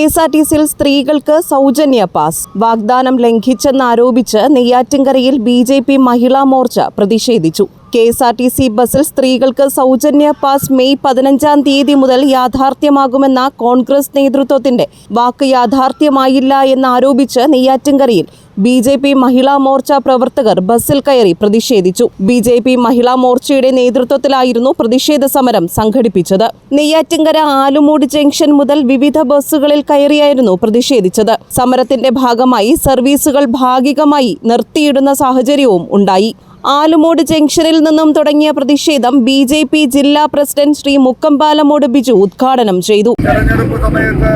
KSRTCയിൽ സ്ത്രീകൾക്ക് സൗജന്യ പാസ് വാഗ്ദാനം ലംഘിച്ചെന്നാരോപിച്ച് നെയ്യാറ്റിൻകരയിൽ BJP മഹിളാ മോർച്ച പ്രതിഷേധിച്ചു. KSRTC ബസ്സിൽ സ്ത്രീകൾക്ക് സൗജന്യ പാസ് മെയ് 15-ാം തീയതി മുതൽ യാഥാർത്ഥ്യമാകുമെന്ന കോൺഗ്രസ് നേതൃത്വത്തിന്റെ വാക്ക് യാഥാർത്ഥ്യമായില്ല എന്നാരോപിച്ച് നെയ്യാറ്റിൻകരയിൽ BJP മഹിളാ മോർച്ച പ്രവർത്തകർ ബസ്സിൽ കയറി പ്രതിഷേധിച്ചു. BJP മഹിളാ മോർച്ചയുടെ നേതൃത്വത്തിലായിരുന്നു പ്രതിഷേധ സമരം സംഘടിപ്പിച്ചത്. നെയ്യാറ്റിൻകര ആലുമൂട് ജംഗ്ഷൻ മുതൽ വിവിധ ബസ്സുകളിൽ കയറിയായിരുന്നു പ്രതിഷേധിച്ചത്. സമരത്തിന്റെ ഭാഗമായി സർവീസുകൾ ഭാഗികമായി നിർത്തിയിടുന്ന സാഹചര്യവും ഉണ്ടായി. ആലുമൂട് ജംഗ്ഷനിൽ നിന്നും തുടങ്ങിയ പ്രതിഷേധം BJP ജില്ലാ പ്രസിഡന്റ് ശ്രീ മുക്കമ്പാലമൂട് ബിജു ഉദ്ഘാടനം ചെയ്തു. തെരഞ്ഞെടുപ്പ് സമയത്ത്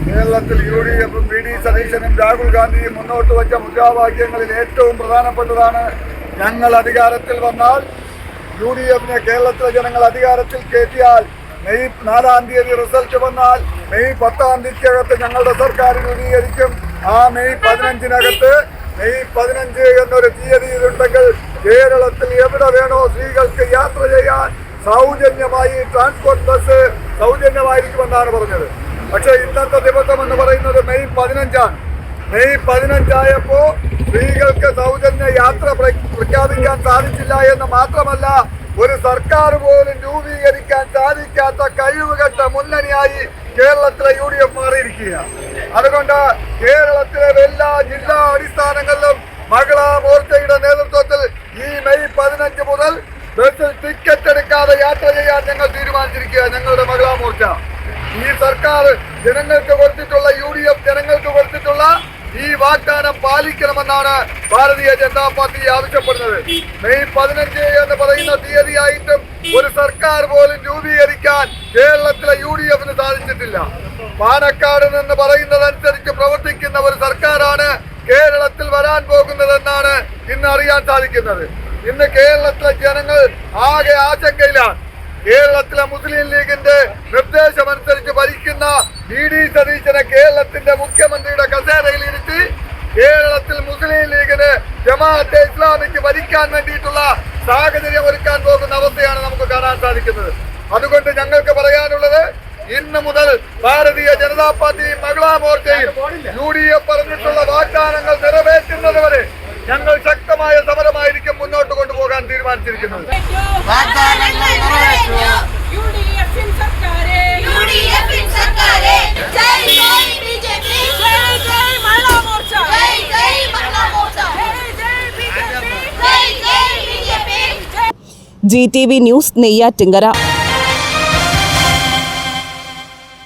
കേരളത്തിൽ UDFും VD സതീശനും രാഹുൽ ഗാന്ധിയും മുന്നോട്ട് വച്ച മുദ്രാവാക്യങ്ങളിൽ ഏറ്റവും പ്രധാനപ്പെട്ടതാണ് ഞങ്ങൾ അധികാരത്തിൽ വന്നാൽ UDFിനെ കേരളത്തിലെ ജനങ്ങൾ അധികാരത്തിൽ കയറ്റിയാൽ മെയ് 4-ാം തീയതി റിസൾട്ട് വന്നാൽ മെയ് 10-ാം തീയതിക്കകത്ത് ഞങ്ങളുടെ സർക്കാർ രൂപീകരിക്കും. ആ മെയ് 15-നകത്ത് മെയ് 15 എന്നൊരു തീയതിയിലുണ്ടെങ്കിൽ കേരളത്തിൽ എവിടെ വേണോ സ്ത്രീകൾക്ക് യാത്ര ചെയ്യാൻ സൗജന്യമായി ട്രാൻസ്പോർട്ട് ബസ് സൗജന്യമായിരിക്കുമെന്നാണ് പറഞ്ഞത്. പക്ഷേ ഇന്നത്തെ ദിവസം എന്ന് പറയുന്നത് മെയ് 15-ആണ്. മെയ് 15-ആയപ്പോൾ സ്ത്രീകൾക്ക് സൗജന്യ യാത്ര പ്രഖ്യാപിക്കാൻ സാധിച്ചില്ല എന്ന് മാത്രമല്ല, ഒരു സർക്കാർ പോലും രൂപീകരിക്കാൻ സാധിക്കാത്ത കഴിവുകെട്ട മുന്നണിയായി കേരളത്തിലെ UDF മാറിയിരിക്കുകയാണ്. അതുകൊണ്ട് കേരളത്തിലെ എല്ലാ ജില്ലാ അടിസ്ഥാനങ്ങളിലും മഹിളാ മോർച്ചയുടെ നേതൃത്വത്തിൽ ഈ മെയ് 15 മുതൽ ബസ്സിൽ ടിക്കറ്റ് എടുക്കാതെ യാത്ര ചെയ്യാൻ ഞങ്ങൾ തീരുമാനിച്ചിരിക്കുക. ഞങ്ങളുടെ മഹിളാ മോർച്ച ഈ സർക്കാർ ജനങ്ങൾക്ക് കൊടുത്തിട്ടുള്ള UDF ജനങ്ങൾക്ക് കൊടുത്തിട്ടുള്ള ഈ വാഗ്ദാനം പാലിക്കണമെന്നാണ് ഭാരതീയ ജനതാ പാർട്ടി ആവശ്യപ്പെടുന്നത്. മെയ് 15 എന്ന് പറയുന്ന തീയതിയായിട്ടും ഒരു സർക്കാർ പോലും രൂപീകരിക്കാൻ കേരളത്തിലെ UDFന് സാധിച്ചിട്ടില്ല. പാണക്കാട് നിന്ന് പറയുന്നതനുസരിച്ച് പ്രവർത്തിക്കുന്ന ഒരു സർക്കാരാണ് കേരളത്തിൽ വരാൻ പോകുന്നതെന്നാണ് ഇന്ന് അറിയാൻ സാധിക്കുന്നത്. ഇന്ന് കേരളത്തിലെ ജനങ്ങൾ ആകെ ആശങ്കയിലാണ്. കേരളത്തിലെ മുസ്ലിം ലീഗിന്റെ നിർദ്ദേശമനുസരിച്ച് ഭരിക്കുന്ന VD സതീശനെ കേരളത്തിന്റെ മുഖ്യമന്ത്രിയുടെ കസേരയിൽ ഇരുത്തി കേരളത്തിൽ മുസ്ലിം ലീഗിന് ജമാഅത്തെ ഇസ്ലാമിക്ക് ഭരിക്കാൻ വേണ്ടിയിട്ടുള്ള സാഹചര്യം ഒരുക്കാൻ പോകുന്ന അവസ്ഥയാണ് നമുക്ക് കാണാൻ സാധിക്കുന്നത്. അതുകൊണ്ട് ഞങ്ങൾക്ക് പറയാനുള്ളത്, ഇന്ന് മുതൽ ഭാരതീയ ജനതാ പാർട്ടിയും മഹിളാ മോർച്ചയും UDF പറഞ്ഞിട്ടുള്ള വാഗ്ദാനങ്ങൾ നിറവേറ്റുന്നത് വരെ ഞങ്ങൾ ശക്തമായ സമരമായിരിക്കും മുന്നോട്ട് കൊണ്ടുപോകാൻ തീരുമാനിച്ചിരിക്കുന്നത്. GTV news Neyyattinkara.